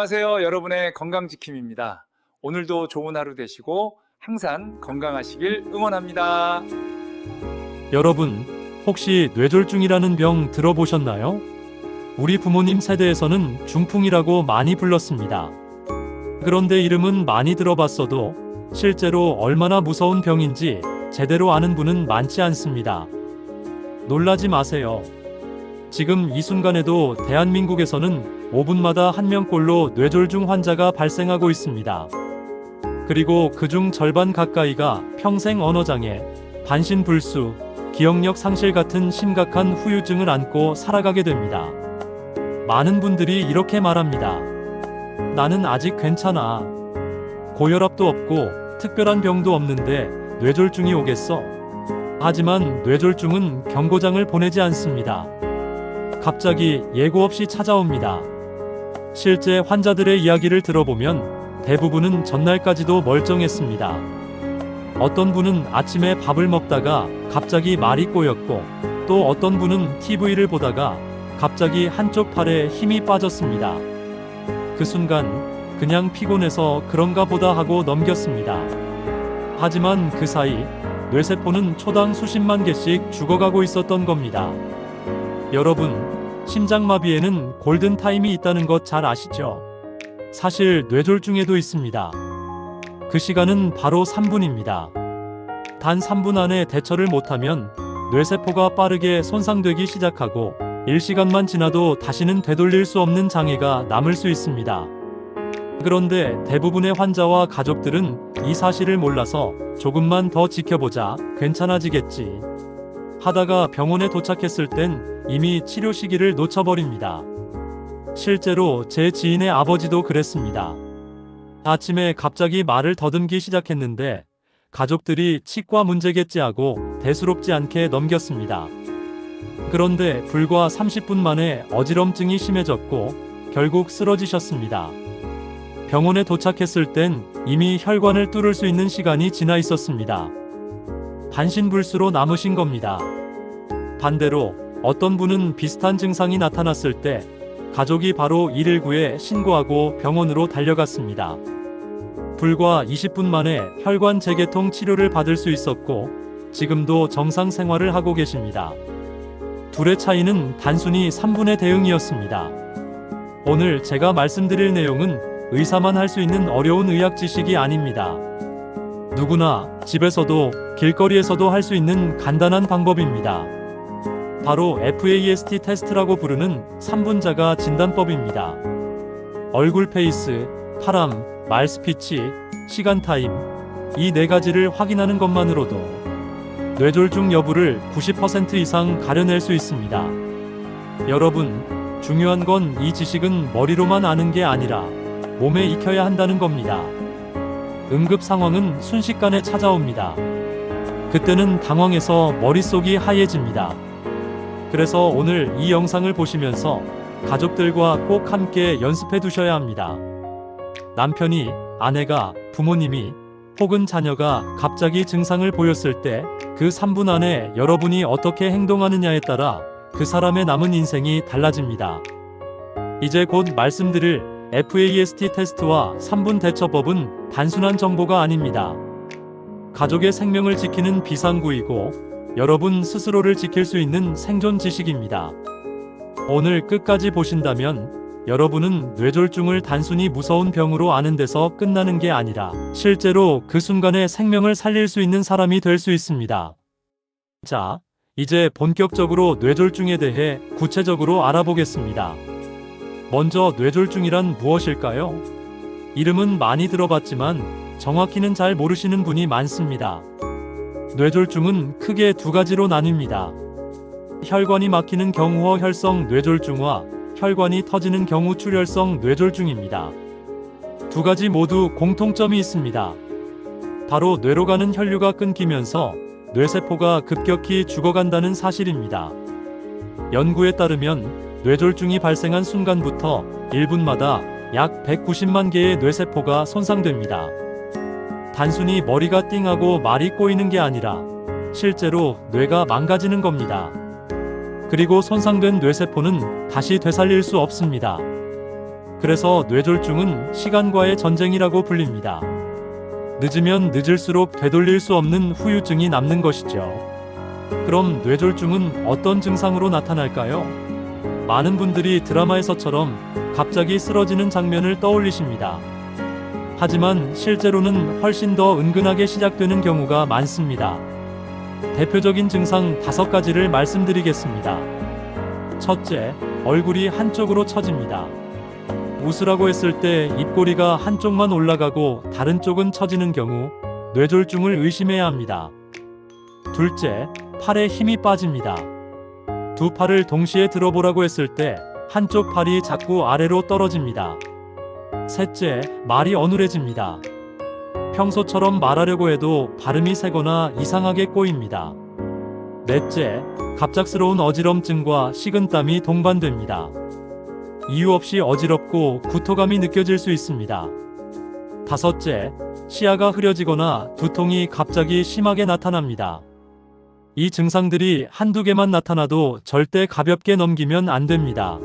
안녕하세요. 여러분의 건강지킴입니다. 오늘도 좋은 하루 되시고 항상 건강하시길 응원합니다. 여러분, 혹시 뇌졸중이라는 병 들어보셨나요? 우리 부모님 세대에서는 중풍이라고 많이 불렀습니다. 그런데 이름은 많이 들어봤어도 실제로 얼마나 무서운 병인지 제대로 아는 분은 많지 않습니다. 놀라지 마세요. 지금 이 순간에도 대한민국에서는 5분마다 1명꼴로 뇌졸중 환자가 발생하고 있습니다. 그리고 그중 절반 가까이가 평생 언어장애, 반신불수, 기억력 상실 같은 심각한 후유증을 안고 살아가게 됩니다. 많은 분들이 이렇게 말합니다. 나는 아직 괜찮아. 고혈압도 없고 특별한 병도 없는데 뇌졸중이 오겠어? 하지만 뇌졸중은 경고장을 보내지 않습니다. 갑자기 예고 없이 찾아옵니다. 실제 환자들의 이야기를 들어보면 대부분은 전날까지도 멀쩡했습니다. 어떤 분은 아침에 밥을 먹다가 갑자기 말이 꼬였고, 또 어떤 분은 TV를 보다가 갑자기 한쪽 팔에 힘이 빠졌습니다. 그 순간 그냥 피곤해서 그런가 보다 하고 넘겼습니다. 하지만 그 사이 뇌세포는 초당 수십만 개씩 죽어가고 있었던 겁니다. 여러분, 심장마비에는 골든타임이 있다는 것 잘 아시죠? 사실 뇌졸중에도 있습니다. 그 시간은 바로 3분입니다. 단 3분 안에 대처를 못하면 뇌세포가 빠르게 손상되기 시작하고 1시간만 지나도 다시는 되돌릴 수 없는 장애가 남을 수 있습니다. 그런데 대부분의 환자와 가족들은 이 사실을 몰라서 조금만 더 지켜보자, 괜찮아지겠지 하다가 병원에 도착했을 땐 이미 치료 시기를 놓쳐버립니다. 실제로 제 지인의 아버지도 그랬습니다. 아침에 갑자기 말을 더듬기 시작했는데 가족들이 치과 문제겠지 하고 대수롭지 않게 넘겼습니다. 그런데 불과 30분 만에 어지럼증이 심해졌고 결국 쓰러지셨습니다. 병원에 도착했을 땐 이미 혈관을 뚫을 수 있는 시간이 지나 있었습니다. 반신불수로 남으신 겁니다. 반대로 어떤 분은 비슷한 증상이 나타났을 때 가족이 바로 119에 신고하고 병원으로 달려갔습니다. 불과 20분 만에 혈관 재개통 치료를 받을 수 있었고 지금도 정상 생활을 하고 계십니다. 둘의 차이는 단순히 3분의 대응이었습니다. 오늘 제가 말씀드릴 내용은 의사만 할 수 있는 어려운 의학 지식이 아닙니다. 누구나 집에서도 길거리에서도 할 수 있는 간단한 방법입니다. 바로 FAST 테스트라고 부르는 3분자가 진단법입니다. 얼굴 페이스, 파람, 말 스피치, 시간 타임, 이 4가지를 확인하는 것만으로도 뇌졸중 여부를 90% 이상 가려낼 수 있습니다. 여러분, 중요한 건 이 지식은 머리로만 아는 게 아니라 몸에 익혀야 한다는 겁니다. 응급 상황은 순식간에 찾아옵니다. 그때는 당황해서 머릿속이 하얘집니다. 그래서 오늘 이 영상을 보시면서 가족들과 꼭 함께 연습해 두셔야 합니다. 남편이, 아내가, 부모님이 혹은 자녀가 갑자기 증상을 보였을 때 그 3분 안에 여러분이 어떻게 행동하느냐에 따라 그 사람의 남은 인생이 달라집니다. 이제 곧 말씀드릴 FAST 테스트와 3분 대처법은 단순한 정보가 아닙니다. 가족의 생명을 지키는 비상구이고 여러분 스스로를 지킬 수 있는 생존 지식입니다. 오늘 끝까지 보신다면 여러분은 뇌졸중을 단순히 무서운 병으로 아는 데서 끝나는 게 아니라 실제로 그 순간에 생명을 살릴 수 있는 사람이 될 수 있습니다. 자, 이제 본격적으로 뇌졸중에 대해 구체적으로 알아보겠습니다. 먼저 뇌졸중이란 무엇일까요? 이름은 많이 들어봤지만 정확히는 잘 모르시는 분이 많습니다. 뇌졸중은 크게 2가지로 나뉩니다. 혈관이 막히는 경우 혈성 뇌졸중과 혈관이 터지는 경우 출혈성 뇌졸중입니다. 2가지 모두 공통점이 있습니다. 바로 뇌로 가는 혈류가 끊기면서 뇌세포가 급격히 죽어간다는 사실입니다. 연구에 따르면 뇌졸중이 발생한 순간부터 1분마다 약 190만 개의 뇌세포가 손상됩니다. 단순히 머리가 띵하고 말이 꼬이는 게 아니라 실제로 뇌가 망가지는 겁니다. 그리고 손상된 뇌세포는 다시 되살릴 수 없습니다. 그래서 뇌졸중은 시간과의 전쟁이라고 불립니다. 늦으면 늦을수록 되돌릴 수 없는 후유증이 남는 것이죠. 그럼 뇌졸중은 어떤 증상으로 나타날까요? 많은 분들이 드라마에서처럼 갑자기 쓰러지는 장면을 떠올리십니다. 하지만 실제로는 훨씬 더 은근하게 시작되는 경우가 많습니다. 대표적인 증상 5가지를 말씀드리겠습니다. 첫째, 얼굴이 한쪽으로 처집니다. 웃으라고 했을 때 입꼬리가 한쪽만 올라가고 다른 쪽은 처지는 경우 뇌졸중을 의심해야 합니다. 둘째, 팔에 힘이 빠집니다. 두 팔을 동시에 들어보라고 했을 때 한쪽 팔이 자꾸 아래로 떨어집니다. 셋째, 말이 어눌해집니다. 평소처럼 말하려고 해도 발음이 새거나 이상하게 꼬입니다. 넷째, 갑작스러운 어지럼증과 식은땀이 동반됩니다. 이유 없이 어지럽고 구토감이 느껴질 수 있습니다. 다섯째, 시야가 흐려지거나 두통이 갑자기 심하게 나타납니다. 이 증상들이 한두 개만 나타나도 절대 가볍게 넘기면 안 됩니다.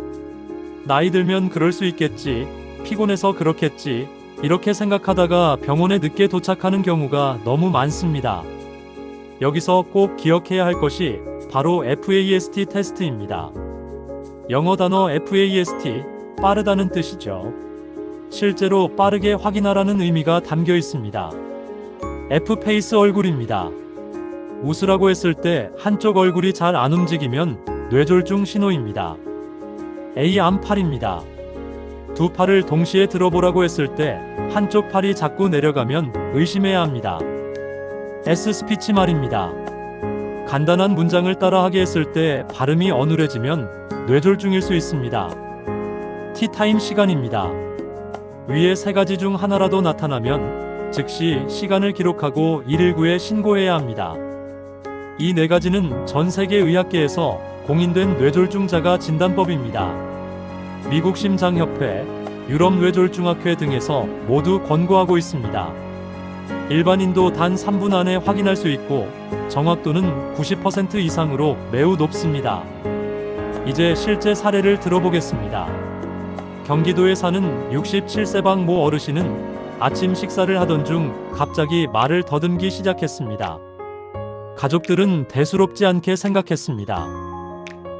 나이 들면 그럴 수 있겠지, 피곤해서 그렇겠지, 이렇게 생각하다가 병원에 늦게 도착하는 경우가 너무 많습니다. 여기서 꼭 기억해야 할 것이 바로 FAST 테스트입니다. 영어 단어 FAST, 빠르다는 뜻이죠. 실제로 빠르게 확인하라는 의미가 담겨 있습니다. F 페이스 얼굴입니다. 웃으라고 했을 때 한쪽 얼굴이 잘 안 움직이면 뇌졸중 신호입니다. A 암팔입니다. 두 팔을 동시에 들어보라고 했을 때 한쪽 팔이 자꾸 내려가면 의심해야 합니다. S 스피치 말입니다. 간단한 문장을 따라하게 했을 때 발음이 어눌해지면 뇌졸중일 수 있습니다. 티타임 시간입니다. 위의 3가지 중 하나라도 나타나면 즉시 시간을 기록하고 119에 신고해야 합니다. 이 4가지는 전 세계 의학계에서 공인된 뇌졸중자가 진단법입니다. 미국 심장협회, 유럽 뇌졸중학회 등에서 모두 권고하고 있습니다. 일반인도 단 3분 안에 확인할 수 있고 정확도는 90% 이상으로 매우 높습니다. 이제 실제 사례를 들어보겠습니다. 경기도에 사는 67세방 모 어르신은 아침 식사를 하던 중 갑자기 말을 더듬기 시작했습니다. 가족들은 대수롭지 않게 생각했습니다.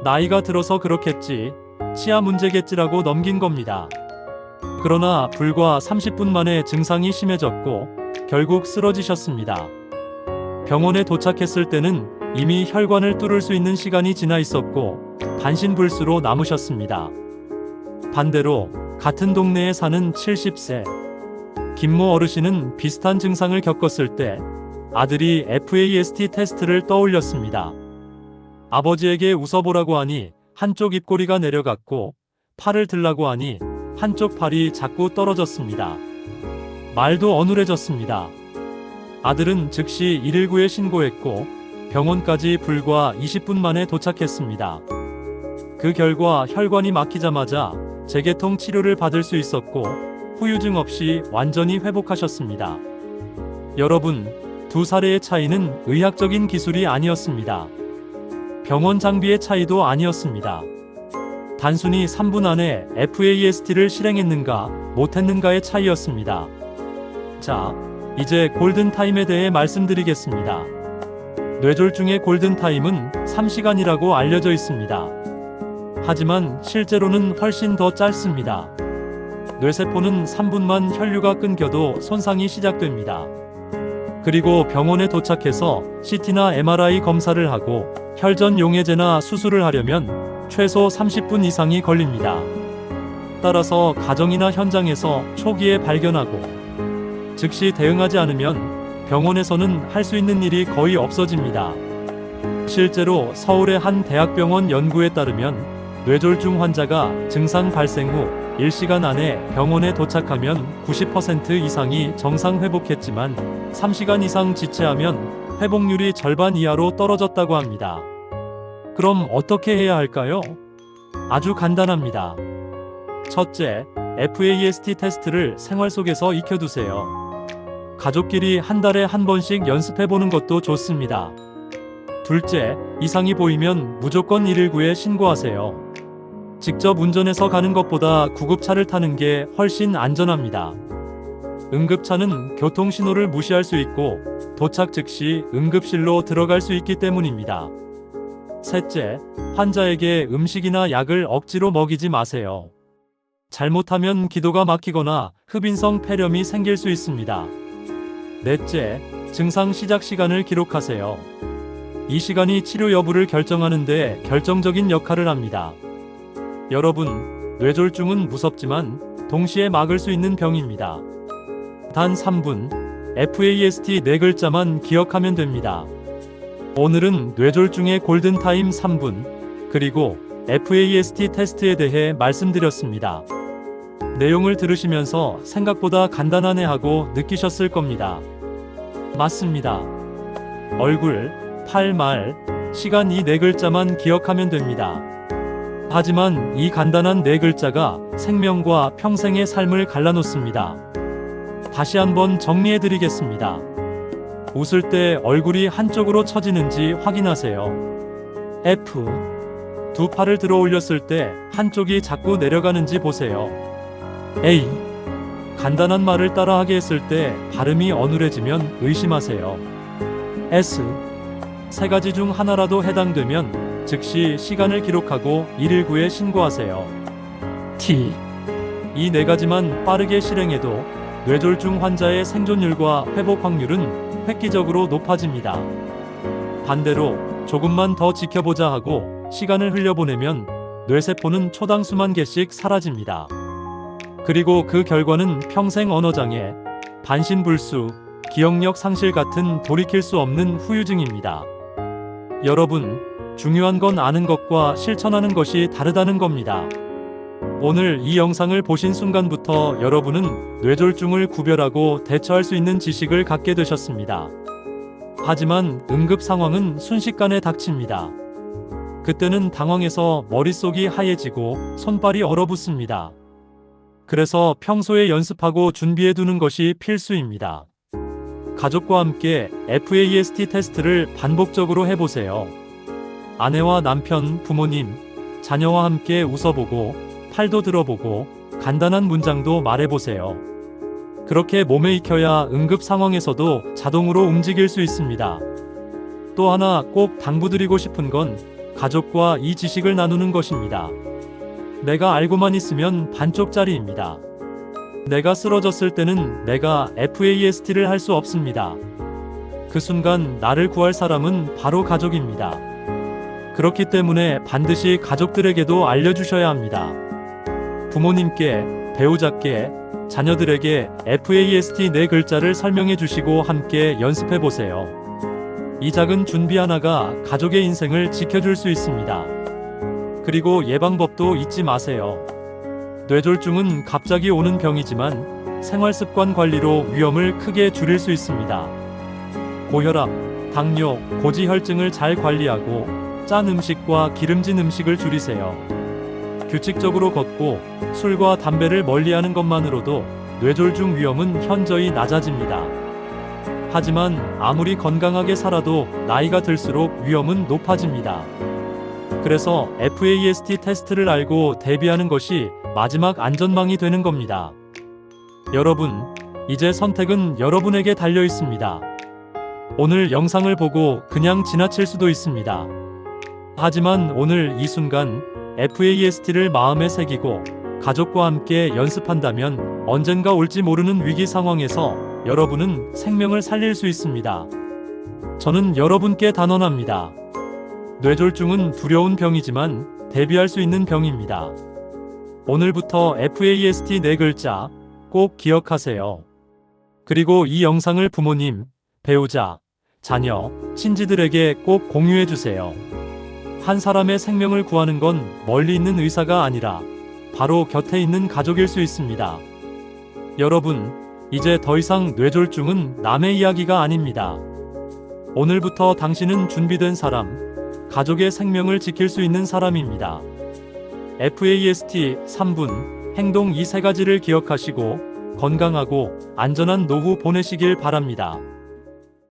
나이가 들어서 그렇겠지, 치아 문제겠지라고 넘긴 겁니다. 그러나 불과 30분 만에 증상이 심해졌고 결국 쓰러지셨습니다. 병원에 도착했을 때는 이미 혈관을 뚫을 수 있는 시간이 지나 있었고 반신불수로 남으셨습니다. 반대로 같은 동네에 사는 70세 김모 어르신은 비슷한 증상을 겪었을 때 아들이 FAST 테스트를 떠올렸습니다. 아버지에게 웃어보라고 하니 한쪽 입꼬리가 내려갔고 팔을 들라고 하니 한쪽 팔이 자꾸 떨어졌습니다. 말도 어눌해졌습니다. 아들은 즉시 119에 신고했고 병원까지 불과 20분 만에 도착했습니다. 그 결과 혈관이 막히자마자 재개통 치료를 받을 수 있었고 후유증 없이 완전히 회복하셨습니다. 여러분, 두 사례의 차이는 의학적인 기술이 아니었습니다. 병원 장비의 차이도 아니었습니다. 단순히 3분 안에 FAST를 실행했는가 못했는가의 차이였습니다. 자, 이제 골든타임에 대해 말씀드리겠습니다. 뇌졸중의 골든타임은 3시간이라고 알려져 있습니다. 하지만 실제로는 훨씬 더 짧습니다. 뇌세포는 3분만 혈류가 끊겨도 손상이 시작됩니다. 그리고 병원에 도착해서 CT나 MRI 검사를 하고 혈전 용해제나 수술을 하려면 최소 30분 이상이 걸립니다. 따라서 가정이나 현장에서 초기에 발견하고 즉시 대응하지 않으면 병원에서는 할 수 있는 일이 거의 없어집니다. 실제로 서울의 한 대학병원 연구에 따르면 뇌졸중 환자가 증상 발생 후 1시간 안에 병원에 도착하면 90% 이상이 정상 회복했지만 3시간 이상 지체하면 회복률이 절반 이하로 떨어졌다고 합니다. 그럼 어떻게 해야 할까요? 아주 간단합니다. 첫째, FAST 테스트를 생활 속에서 익혀두세요. 가족끼리 한 달에 한 번씩 연습해보는 것도 좋습니다. 둘째, 이상이 보이면 무조건 119에 신고하세요. 직접 운전해서 가는 것보다 구급차를 타는 게 훨씬 안전합니다. 응급차는 교통신호를 무시할 수 있고 도착 즉시 응급실로 들어갈 수 있기 때문입니다. 셋째, 환자에게 음식이나 약을 억지로 먹이지 마세요. 잘못하면 기도가 막히거나 흡인성 폐렴이 생길 수 있습니다. 넷째, 증상 시작 시간을 기록하세요. 이 시간이 치료 여부를 결정하는 데 결정적인 역할을 합니다. 여러분, 뇌졸중은 무섭지만 동시에 막을 수 있는 병입니다. 단 3분, FAST 4글자만 기억하면 됩니다. 오늘은 뇌졸중의 골든타임 3분, 그리고 FAST 테스트에 대해 말씀드렸습니다. 내용을 들으시면서 생각보다 간단하네 하고 느끼셨을 겁니다. 맞습니다. 얼굴, 팔, 말, 시간 이 4글자만 기억하면 됩니다. 하지만 이 간단한 4글자가 생명과 평생의 삶을 갈라놓습니다. 다시 한번 정리해드리겠습니다. 웃을 때 얼굴이 한쪽으로 처지는지 확인하세요. F. 두 팔을 들어 올렸을 때 한쪽이 자꾸 내려가는지 보세요. A. 간단한 말을 따라하게 했을 때 발음이 어눌해지면 의심하세요. S. 세 가지 중 하나라도 해당되면 즉시 시간을 기록하고 119에 신고하세요. T. 이 4가지만 빠르게 실행해도 뇌졸중 환자의 생존율과 회복 확률은 획기적으로 높아집니다. 반대로 조금만 더 지켜보자 하고 시간을 흘려보내면 뇌세포는 초당 수만 개씩 사라집니다. 그리고 그 결과는 평생 언어장애, 반신불수, 기억력 상실 같은 돌이킬 수 없는 후유증입니다. 여러분, 중요한 건 아는 것과 실천하는 것이 다르다는 겁니다. 오늘 이 영상을 보신 순간부터 여러분은 뇌졸중을 구별하고 대처할 수 있는 지식을 갖게 되셨습니다. 하지만 응급 상황은 순식간에 닥칩니다. 그때는 당황해서 머릿속이 하얘지고 손발이 얼어붙습니다. 그래서 평소에 연습하고 준비해두는 것이 필수입니다. 가족과 함께 FAST 테스트를 반복적으로 해보세요. 아내와 남편, 부모님, 자녀와 함께 웃어보고 팔도 들어보고 간단한 문장도 말해보세요. 그렇게 몸에 익혀야 응급 상황에서도 자동으로 움직일 수 있습니다. 또 하나 꼭 당부드리고 싶은 건 가족과 이 지식을 나누는 것입니다. 내가 알고만 있으면 반쪽짜리입니다. 내가 쓰러졌을 때는 내가 FAST를 할 수 없습니다. 그 순간 나를 구할 사람은 바로 가족입니다. 그렇기 때문에 반드시 가족들에게도 알려주셔야 합니다. 부모님께, 배우자께, 자녀들에게 FAST 4글자를 설명해 주시고 함께 연습해 보세요. 이 작은 준비 하나가 가족의 인생을 지켜줄 수 있습니다. 그리고 예방법도 잊지 마세요. 뇌졸중은 갑자기 오는 병이지만 생활습관 관리로 위험을 크게 줄일 수 있습니다. 고혈압, 당뇨, 고지혈증을 잘 관리하고 짠 음식과 기름진 음식을 줄이세요. 규칙적으로 걷고 술과 담배를 멀리하는 것만으로도 뇌졸중 위험은 현저히 낮아집니다. 하지만 아무리 건강하게 살아도 나이가 들수록 위험은 높아집니다. 그래서 FAST 테스트를 알고 대비하는 것이 마지막 안전망이 되는 겁니다. 여러분, 이제 선택은 여러분에게 달려 있습니다. 오늘 영상을 보고 그냥 지나칠 수도 있습니다. 하지만 오늘 이 순간 FAST를 마음에 새기고 가족과 함께 연습한다면 언젠가 올지 모르는 위기 상황에서 여러분은 생명을 살릴 수 있습니다. 저는 여러분께 단언합니다. 뇌졸중은 두려운 병이지만 대비할 수 있는 병입니다. 오늘부터 FAST 4글자 꼭 기억하세요. 그리고 이 영상을 부모님, 배우자, 자녀, 친지들에게 꼭 공유해주세요. 한 사람의 생명을 구하는 건 멀리 있는 의사가 아니라 바로 곁에 있는 가족일 수 있습니다. 여러분, 이제 더 이상 뇌졸중은 남의 이야기가 아닙니다. 오늘부터 당신은 준비된 사람, 가족의 생명을 지킬 수 있는 사람입니다. FAST 3분, 행동 이 3가지를 기억하시고 건강하고 안전한 노후 보내시길 바랍니다.